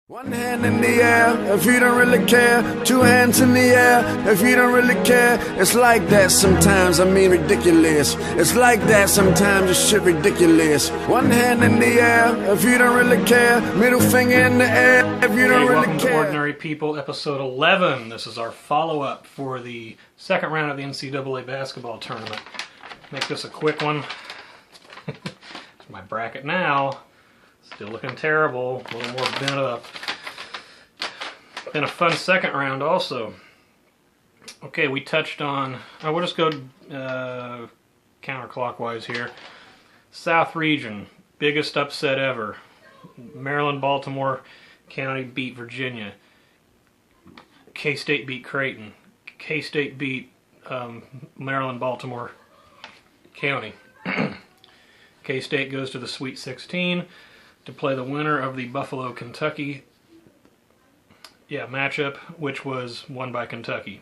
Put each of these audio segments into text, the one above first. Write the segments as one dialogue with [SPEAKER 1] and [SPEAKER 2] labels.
[SPEAKER 1] One hand in the air if you don't really care. Two hands in the air if you don't really care. It's like that sometimes, I mean ridiculous. It's like that sometimes, this shit ridiculous. One hand in the air if you don't really care. Middle finger in the air if you don't really
[SPEAKER 2] welcome
[SPEAKER 1] care.
[SPEAKER 2] to Ordinary People, episode 11. This is our follow-up for the second round of the NCAA basketball tournament. Make this a quick one. It's my bracket now. Still looking terrible, a little more bent up. Been a fun second round also. Okay, we touched on, we'll just go counterclockwise here. South region, biggest upset ever. Maryland-Baltimore County beat Virginia. K-State beat Creighton. K-State beat Maryland-Baltimore County. K-State goes to the Sweet 16 to play the winner of the Buffalo-Kentucky matchup, which was won by Kentucky.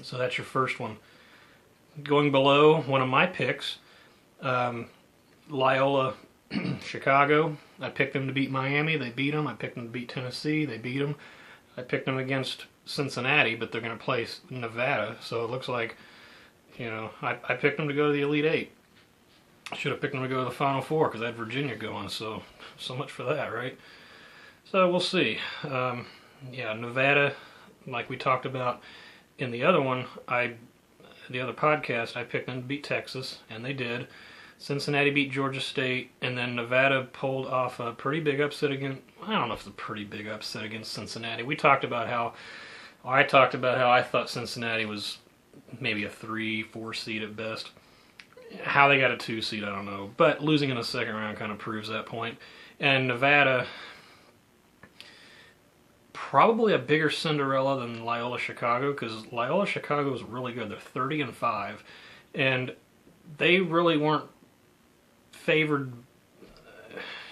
[SPEAKER 2] So that's your first one. Going below, one of my picks, Loyola Chicago. I picked them to beat Miami. They beat them. I picked them to beat Tennessee. They beat them. I picked them against Cincinnati, but they're going to play Nevada. So it looks like, I picked them to go to the Elite Eight. I should have picked them to go to the Final Four because I had Virginia going. So much for that, right? So we'll see. Nevada, like we talked about in the other one, the other podcast, I picked them to beat Texas, and they did. Cincinnati beat Georgia State, and then Nevada pulled off a pretty big upset against, I don't know if it's a pretty big upset against Cincinnati. I talked about how I thought Cincinnati was maybe a 3-4 seed at best. How they got a 2 seed, I don't know. But losing in the second round kind of proves that point. And Nevada, probably a bigger Cinderella than Loyola Chicago, because Loyola Chicago is really good. They're 30-5, and they really weren't favored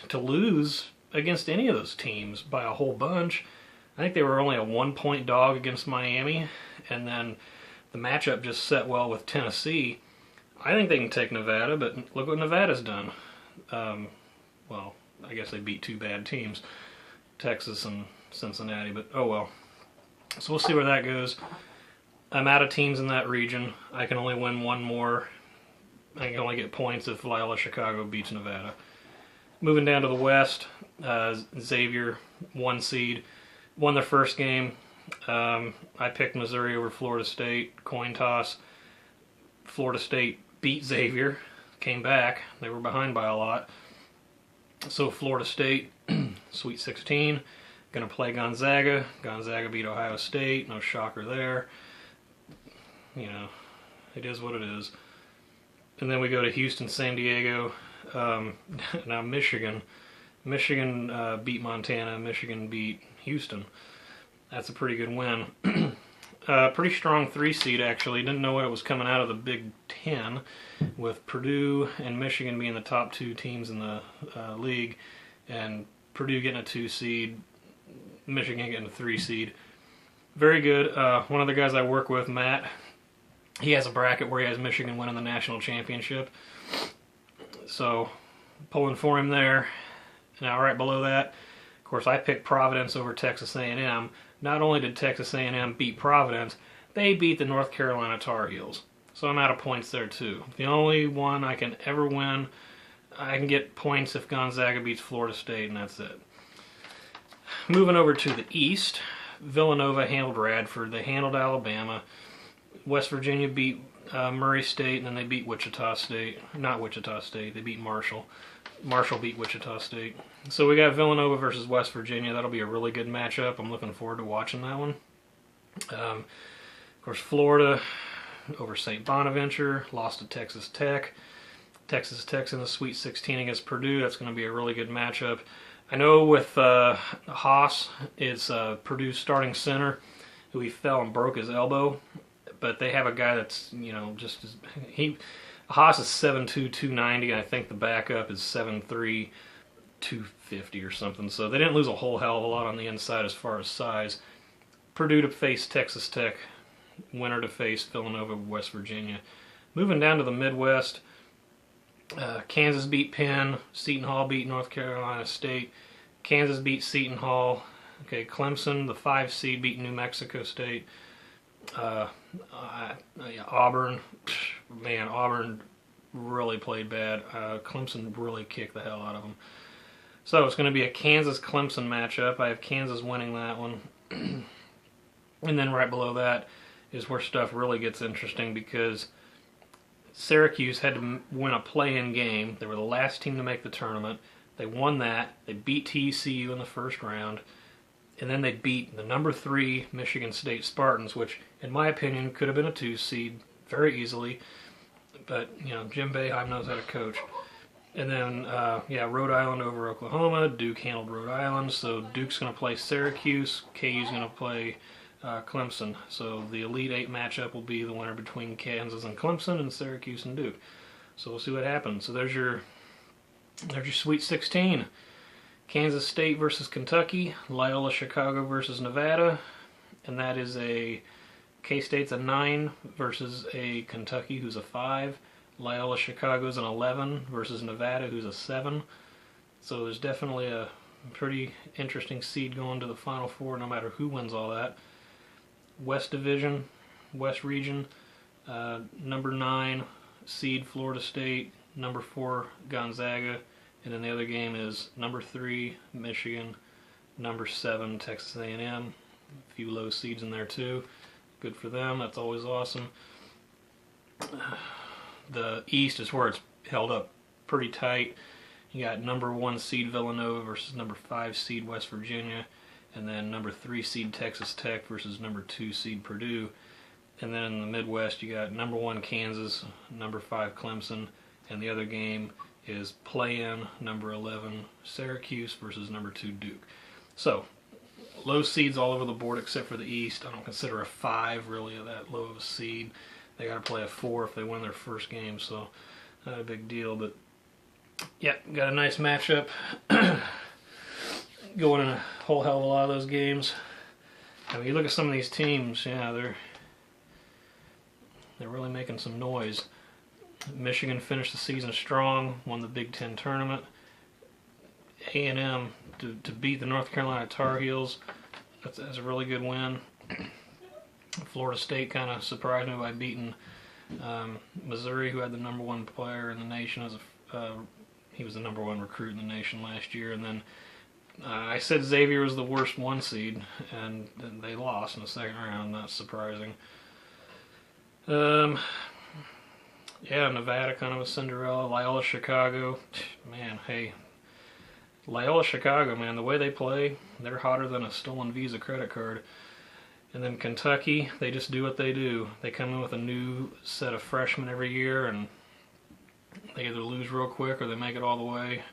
[SPEAKER 2] to lose against any of those teams by a whole bunch. I think they were only a 1-point dog against Miami, and then the matchup just set well with Tennessee. I think they can take Nevada, but look what Nevada's done. Well, I guess they beat two bad teams, Texas and Cincinnati, but oh well. So we'll see where that goes. I'm out of teams in that region. I can only win one more. I can only get points if Loyola Chicago beats Nevada. Moving down to the West, Xavier, 1 seed, won their first game. I picked Missouri over Florida State, coin toss. Florida State beat Xavier, came back. They were behind by a lot. So Florida State, Sweet 16, going to play Gonzaga. Gonzaga beat Ohio State, no shocker there. It is what it is. And then we go to Houston, San Diego. Now Michigan. Michigan beat Montana. Michigan beat Houston. That's a pretty good win. Pretty strong 3 seed, actually. Didn't know what was coming out of the Big Ten, with Purdue and Michigan being the top 2 teams in the league, and Purdue getting a 2 seed, Michigan getting a 3 seed. Very good. One of the guys I work with, Matt, he has a bracket where he has Michigan winning the national championship. So, pulling for him there. Now, right below that, of course, I picked Providence over Texas A&M. Not only did Texas A&M beat Providence, they beat the North Carolina Tar Heels. So I'm out of points there too. The only one I can ever win, I can get points if Gonzaga beats Florida State, and that's it. Moving over to the East, Villanova handled Radford. They handled Alabama. West Virginia beat Murray State, and then they beat Wichita State. Not Wichita State, they beat Marshall. Marshall beat Wichita State. So we got Villanova versus West Virginia. That'll be a really good matchup. I'm looking forward to watching that one. Of course, Florida over St. Bonaventure, lost to Texas Tech. Texas Tech's in the Sweet 16 against Purdue. That's going to be a really good matchup. I know with Haas, it's Purdue's starting center, who he fell and broke his elbow. But they have a guy that's, Haas is 7'2", 290. I think the backup is 7'3", 250 or something. So they didn't lose a whole hell of a lot on the inside as far as size. Purdue to face Texas Tech. Winner to face Villanova, West Virginia. Moving down to the Midwest, Kansas beat Penn. Seton Hall beat North Carolina State. Kansas beat Seton Hall. Okay, Clemson, the 5 seed, beat New Mexico State. Auburn, man, Auburn really played bad. Clemson really kicked the hell out of them. So it's going to be a Kansas-Clemson matchup. I have Kansas winning that one. And then right below that is where stuff really gets interesting, because Syracuse had to win a play-in game. They were the last team to make the tournament. They won that. They beat TCU in the first round. And then they beat the number 3 Michigan State Spartans, which, in my opinion, could have been a 2 seed very easily. But, you know, Jim Boeheim knows how to coach. And then, Rhode Island over Oklahoma. Duke handled Rhode Island. So Duke's going to play Syracuse. KU's going to play Clemson. So the Elite 8 matchup will be the winner between Kansas and Clemson, and Syracuse and Duke. So we'll see what happens. So there's your Sweet 16. Kansas State versus Kentucky, Loyola Chicago versus Nevada, and that is a K-State's a 9 versus a Kentucky who's a 5. Loyola Chicago's an 11 versus Nevada who's a 7. So there's definitely a pretty interesting seed going to the Final Four no matter who wins all that. West Division, West Region, number 9 seed Florida State, number 4 Gonzaga. And then the other game is number 3, Michigan, number 7, Texas A&M. A few low seeds in there too. Good for them. That's always awesome. The East is where it's held up pretty tight. You got number 1 seed Villanova versus number 5 seed West Virginia. And then number 3 seed Texas Tech versus number 2 seed Purdue. And then in the Midwest, you got number 1 Kansas, number 5 Clemson. And the other game is play-in number 11 Syracuse versus number 2 Duke. So low seeds all over the board except for the East. I don't consider a 5 really that low of a seed. They got to play a 4 if they win their first game, so not a big deal. But yeah, got a nice matchup going in a whole hell of a lot of those games. I mean, you look at some of these teams, yeah, they're really making some noise. Michigan finished the season strong, won the Big Ten tournament. A&M to beat the North Carolina Tar Heels, that's a really good win. Florida State kind of surprised me by beating Missouri, who had the number 1 player in the nation. He was the number 1 recruit in the nation last year. And then I said Xavier was the worst 1 seed, and they lost in the second round. Not surprising. Yeah, Nevada, kind of a Cinderella. Loyola Chicago, man, hey. Loyola Chicago, man, the way they play, they're hotter than a stolen Visa credit card. And then Kentucky, they just do what they do. They come in with a new set of freshmen every year, and they either lose real quick or they make it all the way.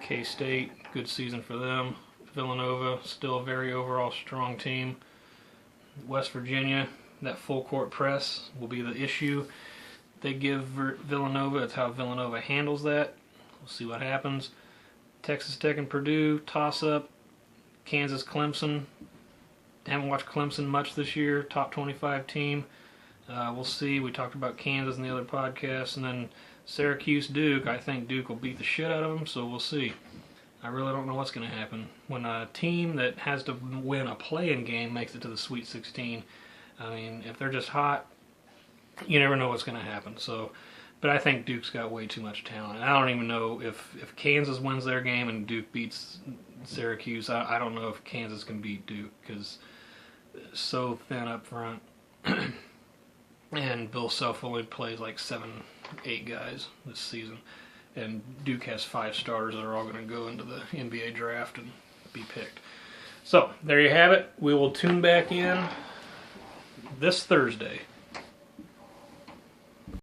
[SPEAKER 2] K-State, good season for them. Villanova, still a very overall strong team. West Virginia, that full court press will be the issue they give Villanova. It's how Villanova handles that. We'll see what happens. Texas Tech and Purdue, toss-up. Kansas, Clemson. Haven't watched Clemson much this year. Top 25 team. We'll see. We talked about Kansas in the other podcast. And then Syracuse, Duke. I think Duke will beat the shit out of them, so we'll see. I really don't know what's going to happen. When a team that has to win a play-in game makes it to the Sweet 16, I mean, if they're just hot, you never know what's going to happen. So, but I think Duke's got way too much talent. I don't even know if Kansas wins their game and Duke beats Syracuse. I don't know if Kansas can beat Duke because so thin up front. And Bill Self only plays like 7-8 guys this season. And Duke has 5 starters that are all going to go into the NBA draft and be picked. So, there you have it. We will tune back in this Thursday